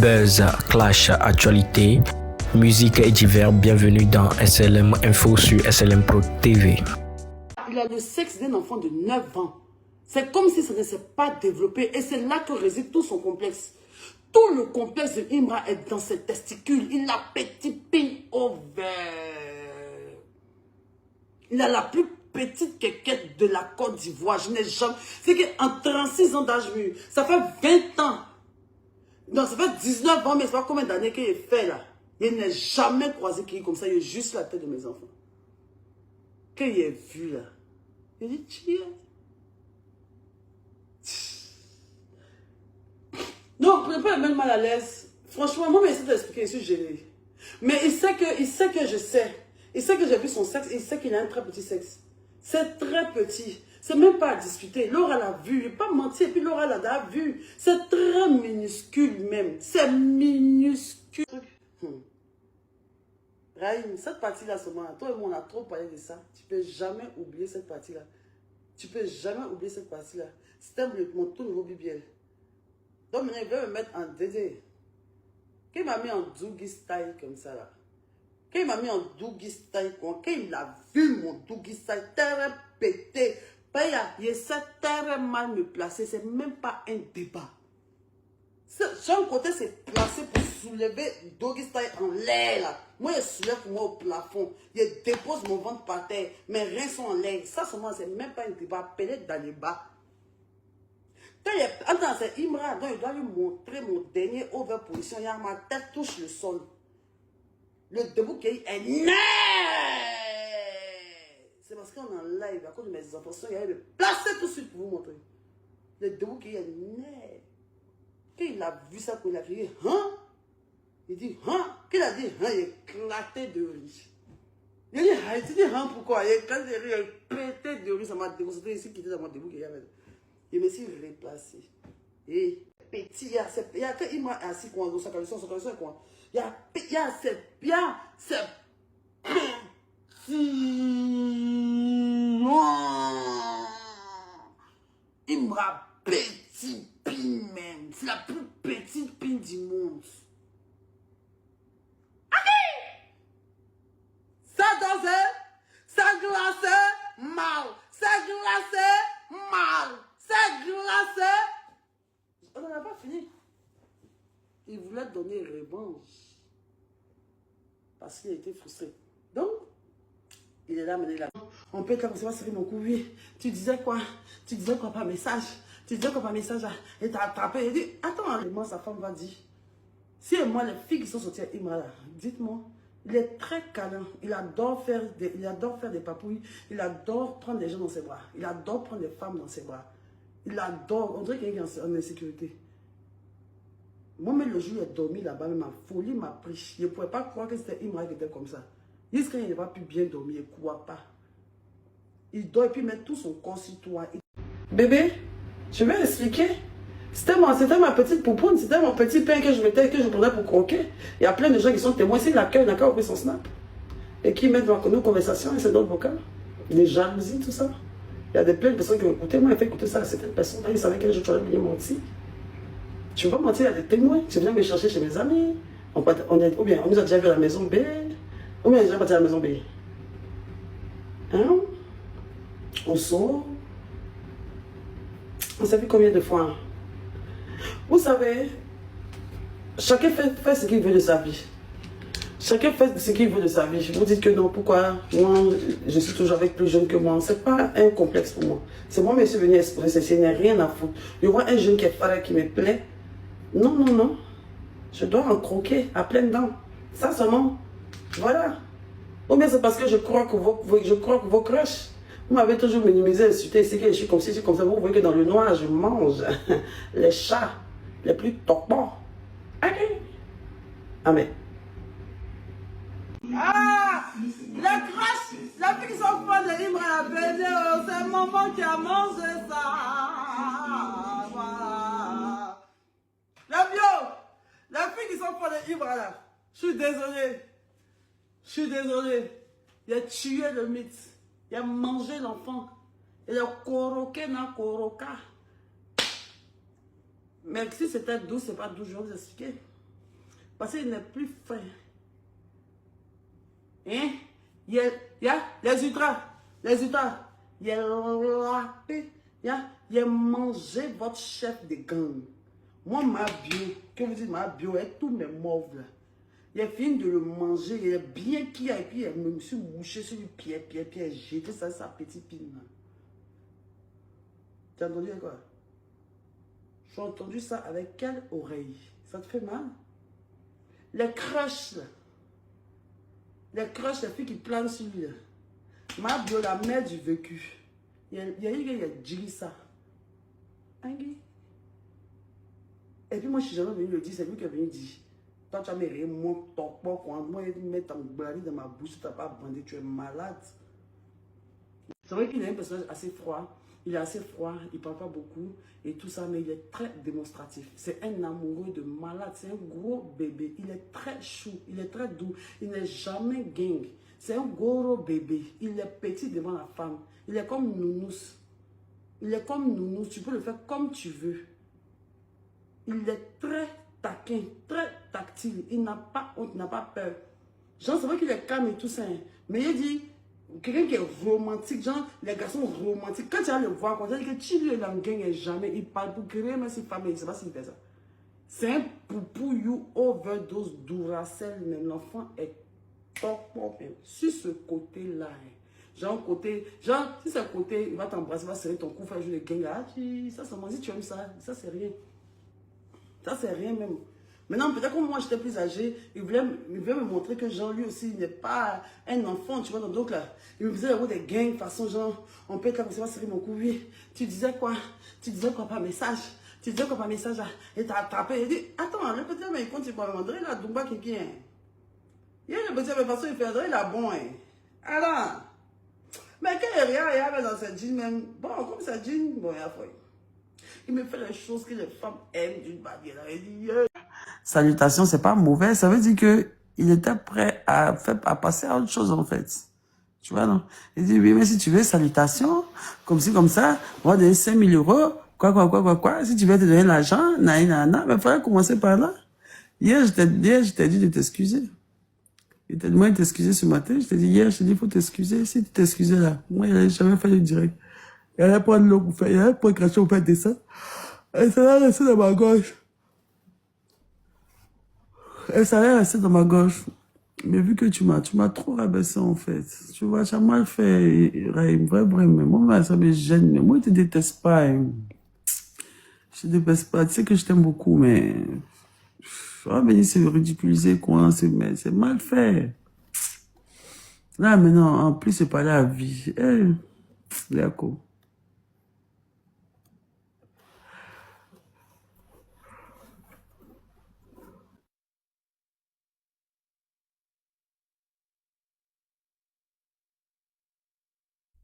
Buzz, clash, actualité, musique et divers. Bienvenue dans SLM Info sur SLM Pro TV. Il a le sexe d'un enfant de 9 ans. C'est comme si ça ne s'est pas développé et c'est là que réside tout son complexe. Tout le complexe de Imra est dans ses testicules. Il a petit pin ovaire. Il a la plus petite quéquette de la Côte d'Ivoire. Je n'ai jamais... C'est qu'en 36 ans d'âge mûr, ça fait 20 ans. Non, ça fait 19 ans, mais c'est pas combien d'années qu'il est fait là. Il n'a jamais croisé qui est comme ça. Il est juste la tête de mes enfants. Qu'il ait vu là. Il dit, tiens. Non, je ne peux pas mettre mal à l'aise. Franchement, moi, mais essaie d'expliquer, je suis gênée. Mais il sait que je sais. Il sait que j'ai vu son sexe. Il sait qu'il a un très petit sexe. C'est très petit. C'est même pas à discuter. Laura l'a vu. Il n'est pas menti. Et puis Laura l'a vu. C'est très minuscule même. C'est minuscule. Raïm, cette partie-là seulement, toi et moi, on a trop parlé de ça. Tu ne peux jamais oublier cette partie-là. Tu ne peux jamais oublier cette partie-là. C'était mon tout nouveau BBL. Donc maintenant, il veut me mettre en DD. Quand il m'a mis en Doogie style comme ça là. Quand il m'a mis en Doogie style, quand il a vu mon Doogie style, terre pété. Il essaie très mal me placer. C'est même pas un débat. Son côté, c'est placé pour soulever Doogie style en l'air là. Moi, il soulève pour moi au plafond. Il dépose mon ventre par terre. Mes reins sont en l'air. Ça, seulement, c'est même pas un débat. Pénètre dans les bas. Attends, c'est Imra, donc il doit lui montrer mon dernier over position. Ma tête touche le sol. Le debout qui est net. C'est parce qu'on est en live, à cause de mes enfants, il allait me placer tout de suite pour vous montrer. Le debout qui est net. Quand il a vu ça, il a crié, hein? Il dit, hein? Qu'il a dit, hein? Il est éclaté de rire. Il dit, hein? Tu dis, hein? Pourquoi? Il est éclaté de rire, il est pété de rire. Ça m'a déconcentré ici, qui était dans mon debout qui avait. Je me suis replacé. Et petit, il y a que il m'a assis dans sa caleçon, quoi. Il y a c'est bien, c'est petit. Il m'a petit pin même. C'est la plus petite pin du monde. Ça dansait, ça glaçait mal. Ça glaçait mal. C'est glacé. On n'en a pas fini. Il voulait donner revanche. Parce qu'il était frustré. Donc, il est là, mené là. On peut être là, on va mon coup. Oui. Tu disais quoi? Tu disais quoi par message? Tu disais quoi par message? Et t'as attrapé. Il dit, attends, et moi, sa femme va dire. Si et moi, les filles qui sont sorties à Imra, dites-moi. Il est très câlin. Il adore faire des papouilles. Il adore prendre des gens dans ses bras. Il adore prendre des femmes dans ses bras. Il adore. On dirait qu'il est en insécurité. Moi-même, le jour où il est dormi là-bas, ma folie m'a pris. Je ne pouvais pas croire que c'était Imra qui était comme ça. Jusqu'à il n'a pas pu bien dormir, il ne croit pas. Il dort et puis met tout son corps sur toi. Bébé, je vais expliquer. C'était ma petite poupoune, c'était mon petit pain que je mettais, que je prenais pour croquer. Il y a plein de gens qui sont témoins. S'il l'accueille, n'a qu'à ouvrir son snap. Et qui mettent dans nos conversations et c'est d'autres vocales. Des jalousies, tout ça. Il y a plein de personnes qui ont écouté. Moi, j'ai fait écouter ça à certaines personnes. Ils savaient que je t'aurais bien menti. Je ne veux pas mentir, il y a des témoins. Je viens me chercher chez mes amis. Ou bien on nous a déjà vu à la maison B. Ou bien on est déjà parti à la maison B. Hein? On sort. On s'est vu combien de fois? Vous savez, chacun fait ce qu'il veut de sa vie. Chacun fait ce qu'il veut de sa vie. Je vous dis que non, pourquoi? Moi, je suis toujours avec plus jeune que moi. Ce n'est pas un complexe pour moi. C'est moi, je suis venu exposer, il n'y a rien à foutre. Je vois un jeune qui est pareil, qui me plaît. Non, non, non. Je dois en croquer à pleines dents. Ça seulement. Voilà. Ou bien c'est parce que je crois que vos crushs, vous m'avez toujours minimisé, insulté, ici que je suis comme ci, je suis comme ça. Vous voyez que dans le noir, je mange les chats les plus topants. Amen. Ah, la crush, la fille qui sont fans de Imra, c'est maman qui a mangé ça. Voilà. La bio, la fille qui sont fans de Imra là, je suis désolé. Je suis désolé. Il a tué le mythe. Il a mangé l'enfant. Il a coroqué dans coroca. Mais si c'était doux, c'est pas doux, je vais vous expliquer. Parce qu'il n'est plus fin. Hein? Il y a les ultras. Les ultras. Il a lapé. Il a mangé votre chef de gang. Moi, ma bio, que vous dites ma bio, et tous mes mauves là. Il a fini de le manger, il a bien qui a, et puis il me suis mouché sur le pied, jeté ça sa petite pine là. Tu as entendu quoi? J'ai entendu ça avec quelle oreille? Ça te fait mal? Les crushs là. Les crushs, les filles qui planent sur lui là. Ma bio, la mère du vécu. Il y a dit ça. Et puis moi, je suis jamais venu le dire, c'est lui qui est venu dire. Toi, tu as mis mon top, moi, il met ton blali dans ma bouche, tu n'as pas bandé, tu es malade. C'est vrai qu'il est un personnage assez froid. Il est assez froid, il ne parle pas beaucoup et tout ça, mais il est très démonstratif. C'est un amoureux de malade, c'est un gros bébé. Il est très chou, il est très doux, il n'est jamais gang. C'est un gros bébé. Il est petit devant la femme. Il est comme Nounous. Il est comme Nounous, tu peux le faire comme tu veux. Il est très taquin, très tactile. Il n'a pas honte, il n'a pas peur. Genre, c'est vrai qu'il est calme et tout ça. Hein. Mais il dit, quelqu'un qui est romantique, genre, les garçons romantiques. Quand tu vas le voir, quand tu dis que tu lui l'engagne jamais, il parle pour créer même ses femmes, il ne sait pas s'il fait ça. C'est un poupou you overdose Duracell, mais l'enfant est top. Sur ce côté-là, hein. Genre, si c'est côté, il va t'embrasser, il va serrer ton cou, faire jouer les gangs. Ah, ça, si tu aimes ça, ça c'est rien. Ça, c'est rien même. Maintenant, peut-être que moi, j'étais plus âgé, il voulait me montrer que Jean, lui aussi, il n'est pas un enfant, tu vois. Donc là, il me faisait des gangs, façon genre, on peut être là, comme ça, va serrer mon cou. Oui, tu disais quoi par message? Tu disais quoi par message? Et t'as attrapé. Il dit, attends, le petit, mais il compte, il peut me demander, là, Dumba qui est. Il y a le petit, mais de toute façon, il fait il a bon, hein. Alors, mais quand il y a rien dans cette jean, même, bon, comme ça, jean, bon, il y a foi. Il me fait les choses que les femmes aiment d'une baguette. Il dit, yeah. Salutation, c'est pas mauvais. Ça veut dire que il était prêt à passer à autre chose, en fait. Tu vois, non? Il dit, oui, mais si tu veux, salutation, comme ci, comme ça, on va donner 5 000 euros. Quoi. Si tu veux te donner l'argent, mais il faudrait commencer par là. Hier, je t'ai dit de t'excuser. Il t'a demandé de t'excuser ce matin. Je t'ai dit, hier, je t'ai dit, il faut t'excuser. Si tu t'excusais là, moi, il n'avait jamais fait le direct. Il allait prendre l'eau pour faire, il allait prendre quelque chose pour faire dessin. Et ça allait rester dans ma gorge. Mais vu que tu m'as trop rabaissé, en fait. Tu vois, tu as mal fait, vraiment. Moi, ça me gêne. Mais moi, je te déteste pas, hein. Je te déteste pas. Tu sais que je t'aime beaucoup, mais... Ah, venir se ridiculiser, quoi. C'est mal fait. Là, maintenant, en plus, c'est pas la vie. D'accord.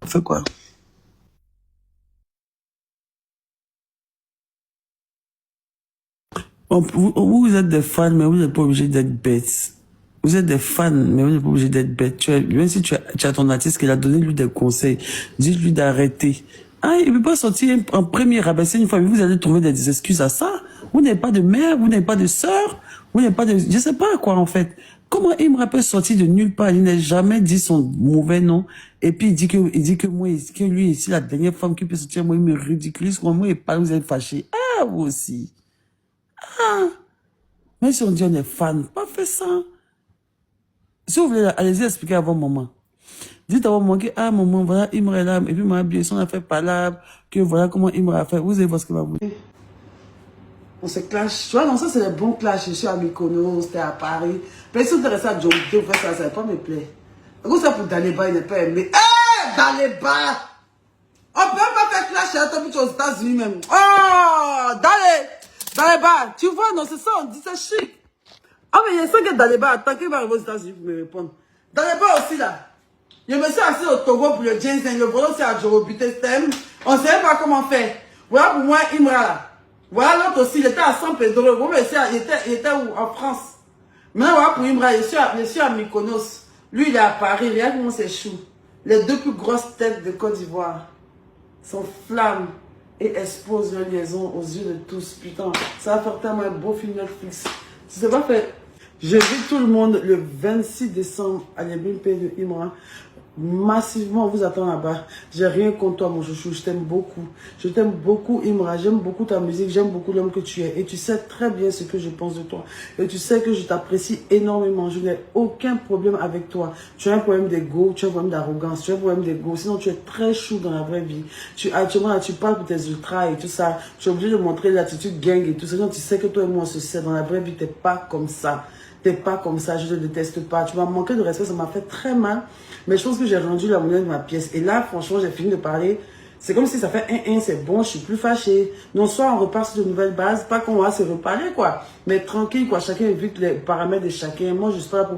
Fais quoi? Vous êtes des fans, mais vous n'êtes pas obligé d'être bêtes. Vous êtes des fans, mais vous n'êtes pas obligé d'être bêtes. Même si tu as ton artiste qui a donné lui des conseils, dites-lui d'arrêter. Ah, il ne peut pas sortir en premier rabaisser une fois, mais vous allez trouver des excuses à ça. Vous n'avez pas de mère, vous n'avez pas de sœur, vous n'avez pas de... Je sais pas quoi, en fait. Comment il me peut sortir de nulle part? Il n'a jamais dit son mauvais nom. Et puis, il dit que moi, que lui, c'est la dernière femme qui peut sortir. Moi, il me ridiculise. Moi, il parle, vous êtes fâché. Ah, vous aussi. Ah. Même si on dit on est fan, pas fait ça. Si vous voulez, allez-y expliquer à votre maman. Dites à votre maman que, ah, maman, voilà, Imre est là, et puis m'a bien, son affaire palabre, que voilà comment Imre a fait. Vous allez voir ce qu'il va vous dire. On se clash. Tu vois, non, ça, c'est les bons clashs. Je suis à Mykonos, c'était à Paris. Mais si on était resté à Djibouti, on fait ça, ça va pas me plaire. Du coup, ça pour Daléba, il n'est pas aimé. Eh, Daléba! On peut pas faire clash à toi, puis tu es aux États-Unis même. Oh, Daléba, tu vois, non, c'est ça, on dit, c'est chic. Ah, mais il y a ça que Daléba attend qu'il va arriver aux États-Unis pour me répondre. Daléba aussi, là. Je me suis assis au Togo pour le ginseng. Le volant, c'est à Djibouti. On ne savait pas comment faire. Voilà pour moi, Imra, là. Voilà l'autre aussi, il était à San Pedro. Il était où? En France. Maintenant, voilà pour Imra, je suis à Mykonos. Lui, il est à Paris. Regarde comment c'est chou. Les deux plus grosses têtes de Côte d'Ivoire sont flammes et exposent leur liaison aux yeux de tous. Putain, ça va faire tellement un beau film Netflix. Tu sais pas faire. J'invite tout le monde le 26 décembre à l'Ebimpe de Imra. Massivement, on vous attend là-bas. J'ai rien contre toi, mon chouchou. Je t'aime beaucoup. Je t'aime beaucoup, Imra. J'aime beaucoup ta musique. J'aime beaucoup l'homme que tu es. Et tu sais très bien ce que je pense de toi. Et tu sais que je t'apprécie énormément. Je n'ai aucun problème avec toi. Tu as un problème d'ego, tu as un problème d'arrogance, tu as un problème d'ego. Sinon, tu es très chou dans la vraie vie. Tu parles pour tes ultras et tout ça. Tu es obligé de montrer l'attitude gang et tout ça. Sinon, tu sais que toi et moi, on se sait. Dans la vraie vie, tu n'es pas comme ça. T'es pas comme ça, je te déteste pas. Tu m'as manqué de respect, ça m'a fait très mal. Mais je pense que j'ai rendu la monnaie de ma pièce. Et là, franchement, j'ai fini de parler. C'est comme si ça fait c'est bon, je suis plus fâchée. Non, soit on repart sur de nouvelles bases, pas qu'on va se reparler, quoi. Mais tranquille, quoi. Chacun évite les paramètres de chacun. Moi, je suis pas là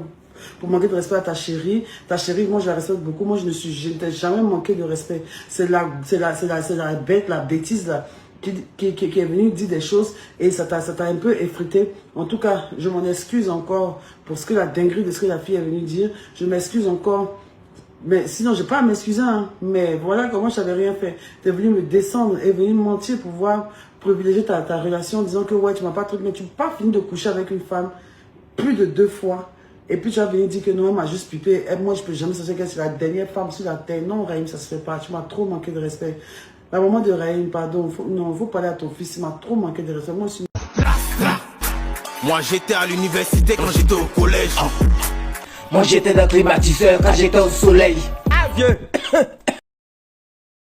pour manquer de respect à ta chérie. Ta chérie, moi, je la respecte beaucoup. Moi, je n'ai jamais manqué de respect. C'est la bête, la bêtise, là. Qui est venu dire des choses et ça t'a un peu effrité. En tout cas, je m'en excuse encore pour ce que la dinguerie de ce que la fille est venue dire. Je m'excuse encore. Mais sinon, j'ai pas à m'excuser. Hein. Mais voilà comment je n'avais rien fait. Tu es venu me descendre et venu me mentir pour pouvoir privilégier ta relation en disant que ouais, tu m'as pas truc. Mais tu n'as pas fini de coucher avec une femme plus de 2 fois. Et puis tu as venu dire que non, elle m'a juste pipé. Et moi, je peux jamais savoir que c'est la dernière femme sur la terre. Non, Raïm, ça se fait pas. Tu m'as trop manqué de respect. La maman de Raïm, pardon, faut parler à ton fils, il m'a trop manqué de respect. Moi j'étais à l'université quand j'étais au collège. Moi j'étais dans le climatiseur quand j'étais au soleil. Ah vieux